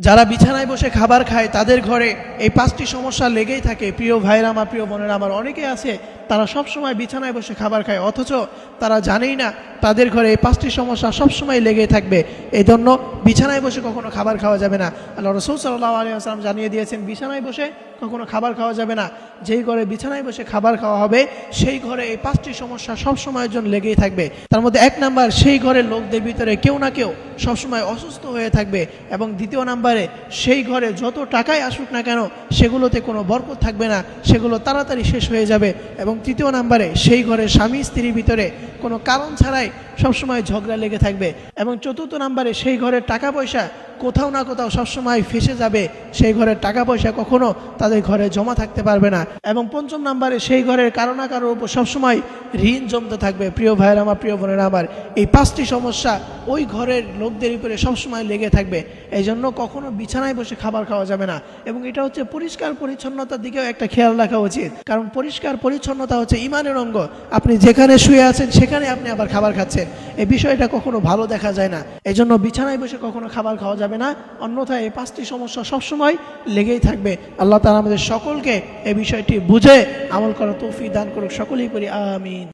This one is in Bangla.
যারা বিছানায় বসে খাবার খায় তাদের ঘরে এই 5টি সমস্যা লেগেই থাকে। প্রিয় ভাইরা আমার, প্রিয় বোনেরা আমার, অনেকে আছে তারা সব সময় বিছানায় বসে খাবার খায়, অথচ তারা জানেই না তাদের ঘরে এই 5টি সমস্যা সব সময় লেগেই থাকবে। এই জন্য বিছানায় বসে কখনো খাবার খাওয়া যাবে না। আল্লাহ রাসূল সাল্লাল্লাহু আলাইহি ওয়াসাল্লাম জানিয়ে দিয়েছেন, বিছানায় বসে কখনো খাবার খাওয়া যাবে না। যেই ঘরে বিছানায় বসে খাবার খাওয়া হবে সেই ঘরে এই 5টি সমস্যা সব সময়ের জন্য লেগেই থাকবে। তার মধ্যে 1 নাম্বার, সেই ঘরের লোকদের ভিতরে কেউ না কেউ সবসময় অসুস্থ হয়ে থাকবে। এবং 2 নাম্বারে, সেই ঘরে যত টাকাই আসুক না কেন সেগুলোতে কোনো বরকত থাকবে না, সেগুলো তাড়াতাড়ি শেষ হয়ে যাবে। এবং 3 নাম্বারে, সেই ঘরে স্বামী স্ত্রীর ভিতরে কোনো কারণ ছাড়াই সবসময় ঝগড়া লেগে থাকবে। এবং 4 নাম্বারে, সেই ঘরের টাকা পয়সা কোথাও না কোথাও সবসময় ফেসে যাবে, সেই ঘরের টাকা পয়সা কখনো তাদের ঘরে জমা থাকতে পারবে না। এবং 5 নাম্বারে, সেই ঘরের কারো না কারোর উপর সবসময় ঋণ জমতে থাকবে। প্রিয় ভাইয়েরা আমার, প্রিয় বোনেরা আমার, এই 5টি সমস্যা ওই ঘরের লোকদের উপরে সবসময় লেগে থাকবে। এই জন্য কখনো বিছানায় বসে খাবার খাওয়া যাবে না। এবং এটা হচ্ছে পরিষ্কার পরিচ্ছন্নতার দিকেও একটা খেয়াল রাখা উচিত, কারণ পরিষ্কার পরিচ্ছন্নতা হচ্ছে ঈমানের অঙ্গ। আপনি যেখানে শুয়ে আছেন সেখানে আপনি আবার খাবার খাচ্ছেন, এই বিষয়টা কখনো ভালো দেখা যায় না। এই জন্য বিছানায় বসে কখনো খাবার খাওয়া যাবে না, অন্যথায় এই 5টি সমস্যা সবসময় লেগেই থাকবে। আল্লাহ তাআলা আমাদের সকলকে এই বিষয়টি বুঝে আমল করার তৌফিক দান করুক। সকলেই করি আমিন।